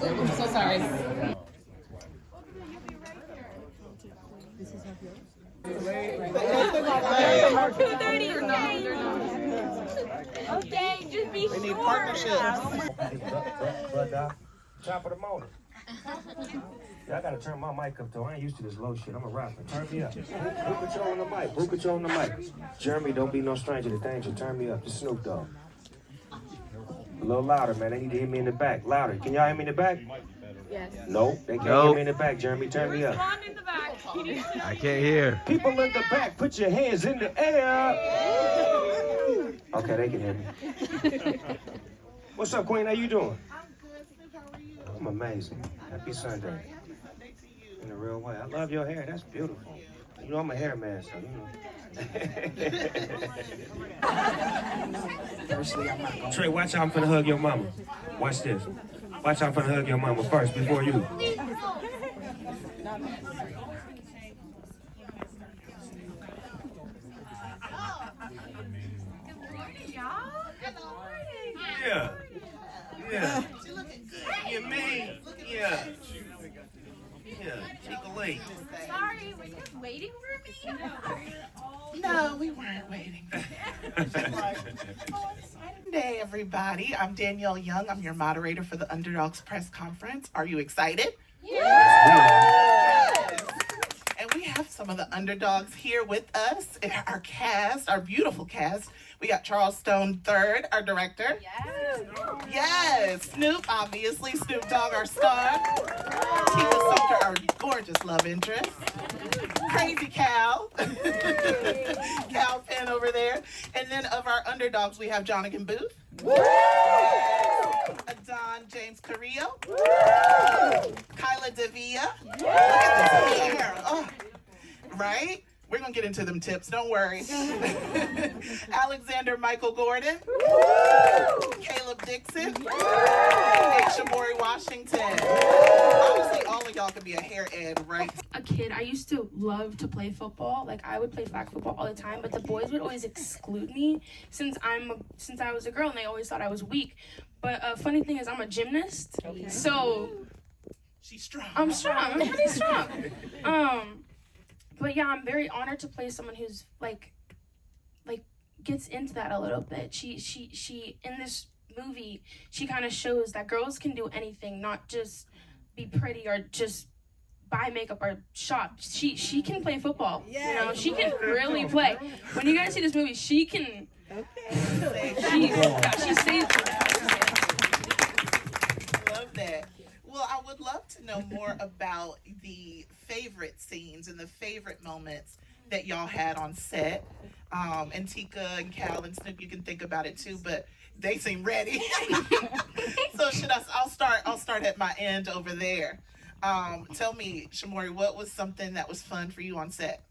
I'm so sorry. This is our girl. 2:30 or no? They're not. Okay, just be sure. We need partnerships. But top of the morning. Yeah, I gotta turn my mic up though. I ain't used to this low shit. I'm a rapper. Turn me up. Who controlling the mic? Who controlling the mic? Jeremy, don't be no stranger to danger. Turn me up. This Snoop Dogg. A little louder, man. They need to hear me in the back. Louder. Can y'all hear me in the back? Yes. No, they can't hear me in the back. Jeremy, turn me up. Respond in the back. I can't hear. People in the back, put your hands in the air. Okay, they can hear me. What's up, Queen? How you doing? I'm good, Snoop. How are you? I'm amazing. Happy Sunday. In a real way. I love your hair. That's beautiful. You know, I'm a hair man, so you know. Trey, watch out. I'm finna hug your mama. Watch this. Watch out. I'm finna hug your mama first before you. Good morning, y'all. Good morning. Yeah. Yeah. You mean? Yeah. Yeah. Tika late. Sorry, were you guys waiting for me? No, we weren't waiting. Good day, everybody. I'm Danielle Young. I'm your moderator for the Underdogs press conference. Are you excited? Yes. And we have some of the Underdogs here with us, and our cast, our beautiful cast. We got Charles Stone III, our director. Yes. Yes, Snoop, obviously. Snoop Dogg, our star. Tika Sumpter, our gorgeous love interest. Crazy Kal. Kal Penn over there. And then of our Underdogs, we have Jonathan Booth. Adon James Carrillo. Kyla Davia. Look at this hair. Oh, right? We're going to get into them tips. Don't worry. Alexander Michael Gordon. Caleb Dixon. And Shamori Washington. Obviously, all of y'all could be a hair ed, right? A kid, I used to love to play football. Like, I would play flag football all the time, but the boys would always exclude me since I was a girl, and they always thought I was weak. But funny thing is, I'm a gymnast, so She's strong. I'm strong. I'm pretty strong. But yeah, I'm very honored to play someone who's like gets into that a little bit. She in this movie, she kind of shows that girls can do anything, not just be pretty or just buy makeup or shop. She can play football. You know, she can really play. When you guys see this movie, she can. She saved me. Love that. Well, I would love to know more about the favorite scenes and the favorite moments that y'all had on set. And Tika and Kal and Snoop, you can think about it too, but they seem ready. So I'll start at my end over there. Tell me, Shamori, what was something that was fun for you on set?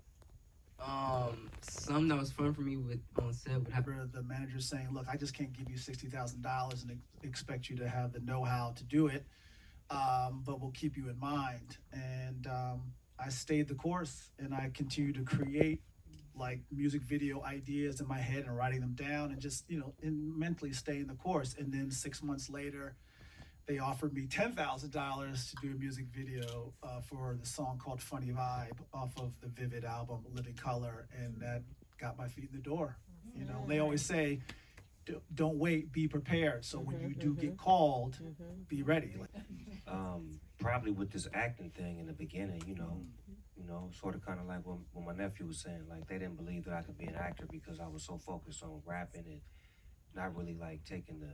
Something that was fun for me on set would have The manager saying, look, I just can't give you $60,000 and expect you to have the know-how to do it, but we'll keep you in mind. And I stayed the course, and I continued to create like music video ideas in my head and writing them down and just, and mentally staying the course. And then 6 months later, they offered me $10,000 to do a music video for the song called Funny Vibe off of the Vivid album, Living Color. And that got my feet in the door. They always say, don't wait, be prepared. So when you do get called, be ready. Probably with this acting thing in the beginning, sort of kind of like what my nephew was saying, like they didn't believe that I could be an actor because I was so focused on rapping and not really like taking the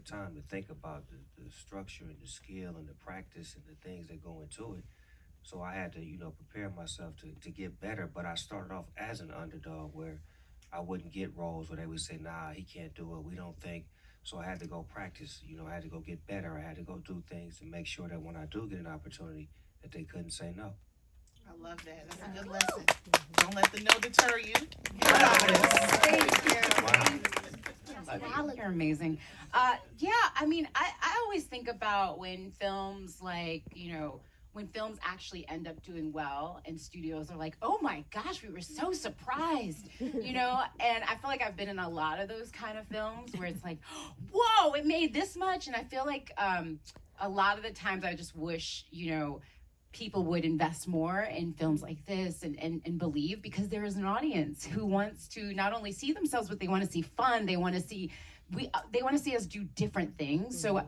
time to think about the structure and the skill and the practice and the things that go into it. So I had to, prepare myself to get better, but I started off as an underdog where I wouldn't get roles where they would say, nah, he can't do it, we don't think. So I had to go practice, I had to go get better. I had to go do things to make sure that when I do get an opportunity, that they couldn't say no. I love that. That's a good lesson. Don't let the no deter you. You got it. Wow. You're amazing. Yeah, I mean, I always think about when films when films actually end up doing well and studios are like, oh my gosh, we were so surprised, and I feel like I've been in a lot of those kind of films where it's like, whoa, it made this much. And I feel like a lot of the times I just wish, people would invest more in films like this and believe, because there is an audience who wants to not only see themselves, but they want to see fun. They want to see us do different things. So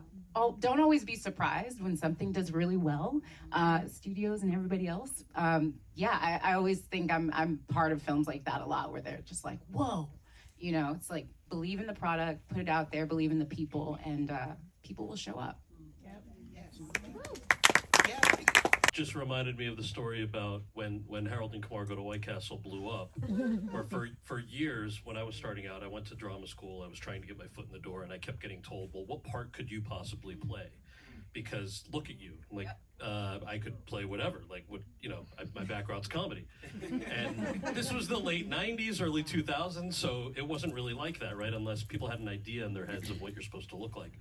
don't always be surprised when something does really well, studios and everybody else. I always think I'm part of films like that a lot, where they're just like, whoa, it's like, believe in the product, put it out there, believe in the people, and people will show up. Just reminded me of the story about when Harold and Kumar Go to White Castle blew up. Where for years, when I was starting out, I went to drama school. I was trying to get my foot in the door, and I kept getting told, well, what part could you possibly play? Because look at you, like, I could play whatever, like, my background's comedy. And this was the late 90s, early 2000s, so it wasn't really like that, right? Unless people had an idea in their heads of what you're supposed to look like.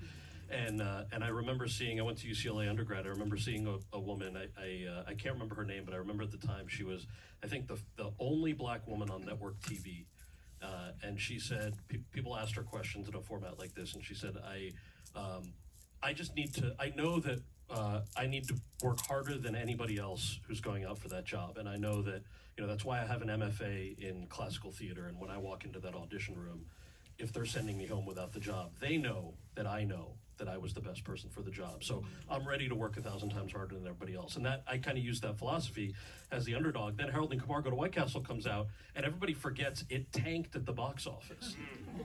And I remember I went to UCLA undergrad. I remember seeing a woman. I can't remember her name, but I remember at the time she was, I think, the only black woman on network TV. And she said, people asked her questions in a format like this, and she said, I just need to. I know that I need to work harder than anybody else who's going out for that job, and I know that that's why I have an MFA in classical theater. And when I walk into that audition room, if they're sending me home without the job, they know that I know that I was the best person for the job. So I'm ready to work 1,000 times harder than everybody else. And that, I kind of use that philosophy as the underdog. Then Harold and Kumar Go to White Castle comes out, and everybody forgets it tanked at the box office.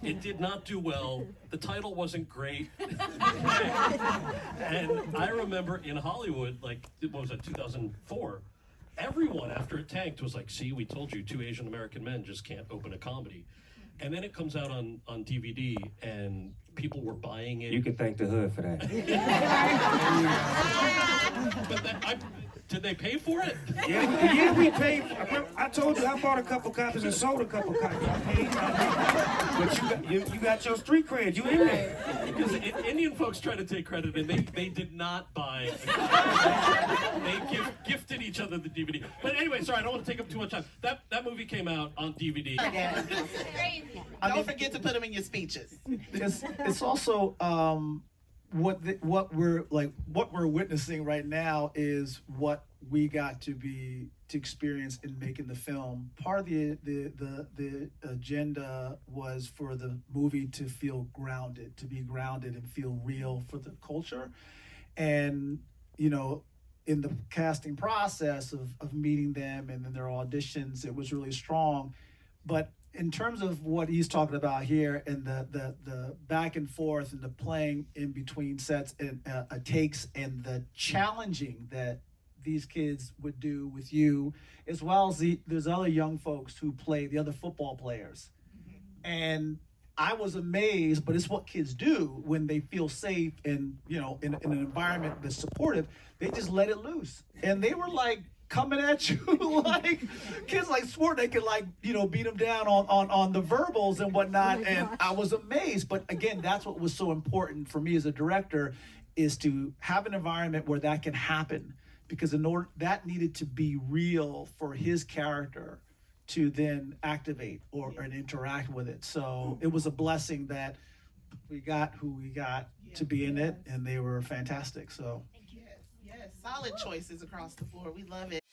It did not do well. The title wasn't great. And I remember in Hollywood, like, what was it, 2004, everyone after it tanked was like, see, we told you 2 Asian American men just can't open a comedy. And then it comes out on DVD, and people were buying it. You can thank the hood for that. But did they pay for it? Yeah, we paid. I told you I bought a couple copies and sold a couple copies. I paid. But you got your street cred. You in there? Because Indian folks try to take credit, and they did not buy. They gifted each other the DVD. But anyway, sorry, I don't want to take up too much time. That movie came out on DVD. Don't forget to put them in your speeches. It's also what we're witnessing right now is what we got to experience in making the film. Part of the agenda was for the movie to feel grounded, to be grounded and feel real for the culture. And in the casting process of meeting them and then their auditions, it was really strong. But in terms of what he's talking about here, and the back and forth and the playing in between sets and takes, and the challenging that these kids would do with you, as well as there's other young folks who play, the other football players. And I was amazed, but it's what kids do when they feel safe and in an environment that's supportive. They just let it loose, and they were like coming at you like kids, like swore they could beat them down on the verbals and whatnot. And I was amazed. But again, that's what was so important for me as a director, is to have an environment where that can happen, because in order that needed to be real for his character to then activate and interact with it. So it was a blessing that we got who we got to be in it, and they were fantastic. So Yes, solid choices across the board. We love it.